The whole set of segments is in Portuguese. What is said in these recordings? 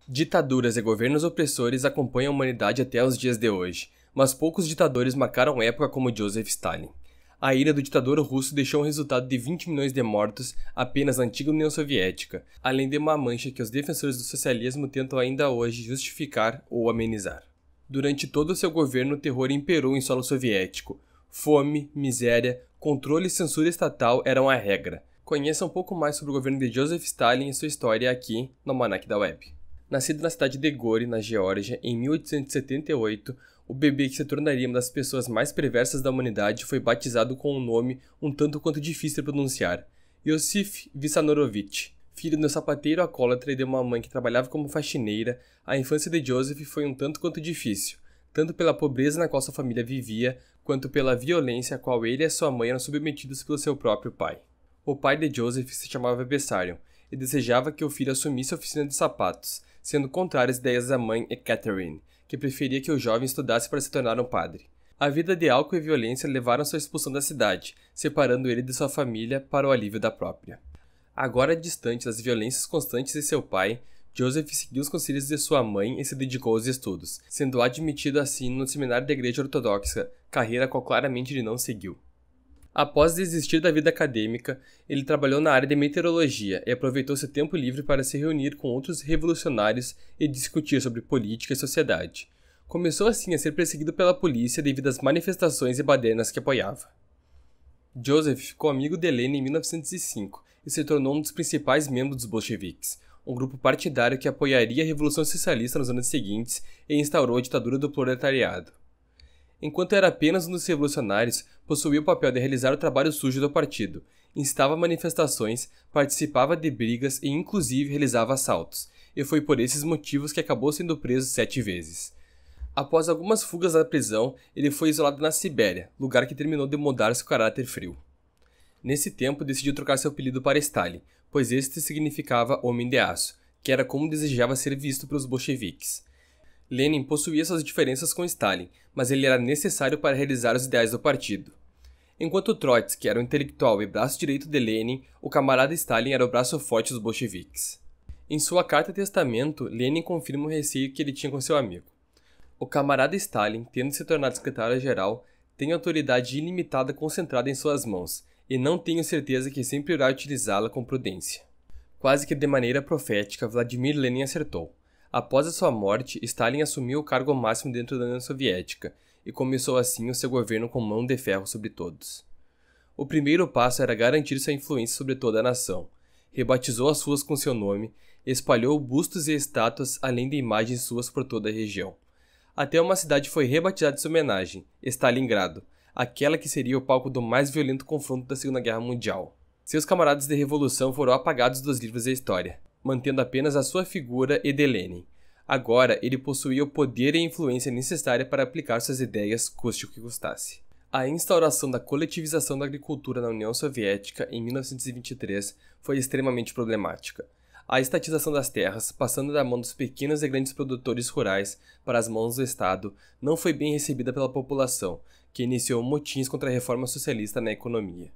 Ditaduras e governos opressores acompanham a humanidade até os dias de hoje, mas poucos ditadores marcaram época como Joseph Stalin. A ira do ditador russo deixou um resultado de 20 milhões de mortos apenas na antiga União Soviética, além de uma mancha que os defensores do socialismo tentam ainda hoje justificar ou amenizar. Durante todo o seu governo, o terror imperou em solo soviético. Fome, miséria, controle e censura estatal eram a regra. Conheça um pouco mais sobre o governo de Joseph Stalin e sua história aqui no Almanac da Web. Nascido na cidade de Gori, na Geórgia, em 1878, o bebê que se tornaria uma das pessoas mais perversas da humanidade foi batizado com um nome um tanto quanto difícil de pronunciar, Iosif Vissarionovich. Filho de um sapateiro alcoólatra e de uma mãe que trabalhava como faxineira, a infância de Joseph foi um tanto quanto difícil, tanto pela pobreza na qual sua família vivia, quanto pela violência a qual ele e sua mãe eram submetidos pelo seu próprio pai. O pai de Joseph se chamava Bessarion e desejava que o filho assumisse a oficina de sapatos, sendo contrário às ideias da mãe Catherine, que preferia que o jovem estudasse para se tornar um padre. A vida de álcool e violência levaram sua expulsão da cidade, separando ele de sua família para o alívio da própria. Agora distante das violências constantes de seu pai, Joseph seguiu os conselhos de sua mãe e se dedicou aos estudos, sendo admitido assim no seminário da Igreja Ortodoxa, carreira a qual claramente ele não seguiu. Após desistir da vida acadêmica, ele trabalhou na área de meteorologia e aproveitou seu tempo livre para se reunir com outros revolucionários e discutir sobre política e sociedade. Começou assim a ser perseguido pela polícia devido às manifestações e badernas que apoiava. Joseph ficou amigo de Lenin em 1905 e se tornou um dos principais membros dos bolcheviques, um grupo partidário que apoiaria a Revolução Socialista nos anos seguintes e instaurou a ditadura do proletariado. Enquanto era apenas um dos revolucionários, possuía o papel de realizar o trabalho sujo do partido, instava manifestações, participava de brigas e inclusive realizava assaltos, e foi por esses motivos que acabou sendo preso 7 vezes. Após algumas fugas da prisão, ele foi isolado na Sibéria, lugar que terminou de mudar seu caráter frio. Nesse tempo, decidiu trocar seu apelido para Stalin, pois este significava Homem de Aço, que era como desejava ser visto pelos bolcheviques. Lenin possuía suas diferenças com Stalin, mas ele era necessário para realizar os ideais do partido. Enquanto Trotsky era o intelectual e braço direito de Lenin, o camarada Stalin era o braço forte dos bolcheviques. Em sua carta-testamento, Lenin confirma o receio que ele tinha com seu amigo. O camarada Stalin, tendo se tornado secretário-geral, tem autoridade ilimitada concentrada em suas mãos, e não tenho certeza que sempre irá utilizá-la com prudência. Quase que de maneira profética, Vladimir Lenin acertou. Após a sua morte, Stalin assumiu o cargo máximo dentro da União Soviética e começou assim o seu governo com mão de ferro sobre todos. O primeiro passo era garantir sua influência sobre toda a nação. Rebatizou as ruas com seu nome, espalhou bustos e estátuas além de imagens suas por toda a região. Até uma cidade foi rebatizada em sua homenagem, Stalingrado, aquela que seria o palco do mais violento confronto da Segunda Guerra Mundial. Seus camaradas de revolução foram apagados dos livros da história, mantendo apenas a sua figura e de Lenin. Agora, ele possuía o poder e a influência necessária para aplicar suas ideias, custe o que custasse. A instauração da coletivização da agricultura na União Soviética em 1923 foi extremamente problemática. A estatização das terras, passando da mão dos pequenos e grandes produtores rurais para as mãos do Estado, não foi bem recebida pela população, que iniciou motins contra a reforma socialista na economia.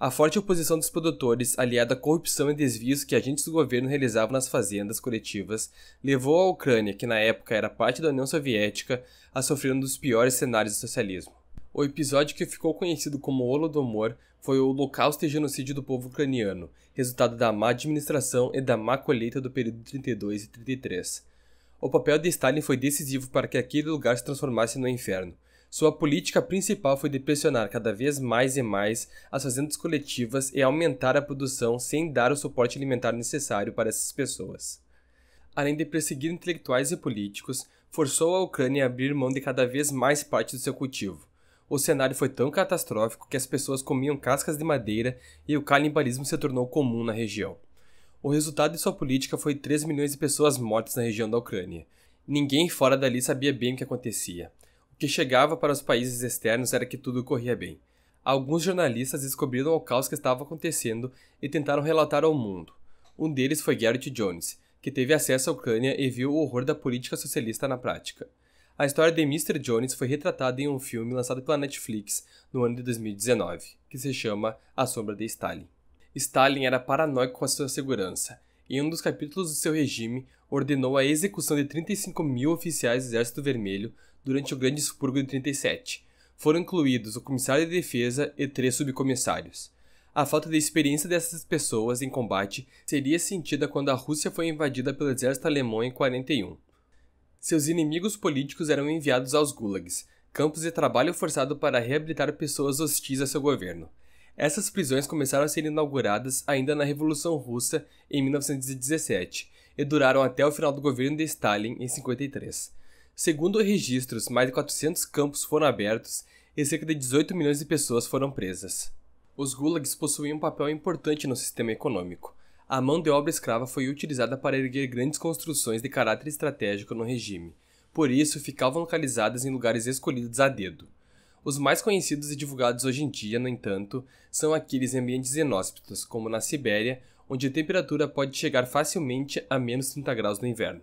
A forte oposição dos produtores, aliada à corrupção e desvios que agentes do governo realizavam nas fazendas coletivas, levou a Ucrânia, que na época era parte da União Soviética, a sofrer um dos piores cenários do socialismo. O episódio que ficou conhecido como Holodomor foi o holocausto e genocídio do povo ucraniano, resultado da má administração e da má colheita do período 32 e 33. O papel de Stalin foi decisivo para que aquele lugar se transformasse no inferno. Sua política principal foi de pressionar cada vez mais e mais as fazendas coletivas e aumentar a produção sem dar o suporte alimentar necessário para essas pessoas. Além de perseguir intelectuais e políticos, forçou a Ucrânia a abrir mão de cada vez mais parte do seu cultivo. O cenário foi tão catastrófico que as pessoas comiam cascas de madeira e o canibalismo se tornou comum na região. O resultado de sua política foi 3 milhões de pessoas mortas na região da Ucrânia. Ninguém fora dali sabia bem o que acontecia. O que chegava para os países externos era que tudo corria bem. Alguns jornalistas descobriram o caos que estava acontecendo e tentaram relatar ao mundo. Um deles foi Garrett Jones, que teve acesso à Ucrânia e viu o horror da política socialista na prática. A história de Mr. Jones foi retratada em um filme lançado pela Netflix no ano de 2019, que se chama A Sombra de Stalin. Stalin era paranoico com a sua segurança. Em um dos capítulos do seu regime, ordenou a execução de 35 mil oficiais do Exército Vermelho durante o Grande Expurgo de 37. Foram incluídos o comissário de defesa e 3 subcomissários. A falta de experiência dessas pessoas em combate seria sentida quando a Rússia foi invadida pelo exército alemão em 41. Seus inimigos políticos eram enviados aos gulags, campos de trabalho forçado para reabilitar pessoas hostis a seu governo. Essas prisões começaram a ser inauguradas ainda na Revolução Russa em 1917 e duraram até o final do governo de Stalin em 53. Segundo registros, mais de 400 campos foram abertos e cerca de 18 milhões de pessoas foram presas. Os gulags possuíam um papel importante no sistema econômico. A mão de obra escrava foi utilizada para erguer grandes construções de caráter estratégico no regime. Por isso, ficavam localizadas em lugares escolhidos a dedo. Os mais conhecidos e divulgados hoje em dia, no entanto, são aqueles em ambientes inóspitos, como na Sibéria, onde a temperatura pode chegar facilmente a menos 30 graus no inverno.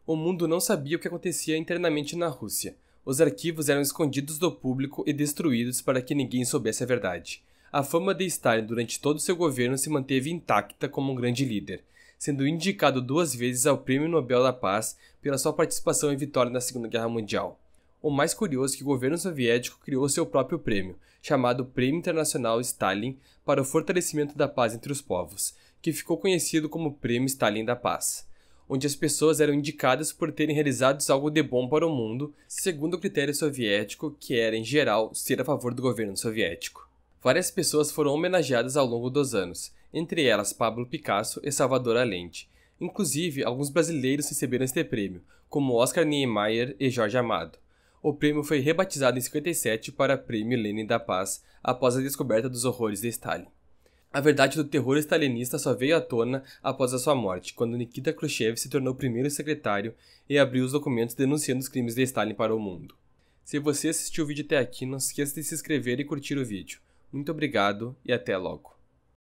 O mundo não sabia o que acontecia internamente na Rússia. Os arquivos eram escondidos do público e destruídos para que ninguém soubesse a verdade. A fama de Stalin durante todo o seu governo se manteve intacta como um grande líder, sendo indicado 2 vezes ao Prêmio Nobel da Paz pela sua participação em vitória na Segunda Guerra Mundial. O mais curioso é que o governo soviético criou seu próprio prêmio, chamado Prêmio Internacional Stalin para o Fortalecimento da Paz entre os Povos, que ficou conhecido como Prêmio Stalin da Paz, onde as pessoas eram indicadas por terem realizado algo de bom para o mundo, segundo o critério soviético, que era, em geral, ser a favor do governo soviético. Várias pessoas foram homenageadas ao longo dos anos, entre elas Pablo Picasso e Salvador Allende. Inclusive, alguns brasileiros receberam este prêmio, como Oscar Niemeyer e Jorge Amado. O prêmio foi rebatizado em 57 para Prêmio Lenin da Paz, após a descoberta dos horrores de Stalin. A verdade do terror stalinista só veio à tona após a sua morte, quando Nikita Khrushchev se tornou o primeiro secretário e abriu os documentos denunciando os crimes de Stalin para o mundo. Se você assistiu o vídeo até aqui, não esqueça de se inscrever e curtir o vídeo. Muito obrigado e até logo.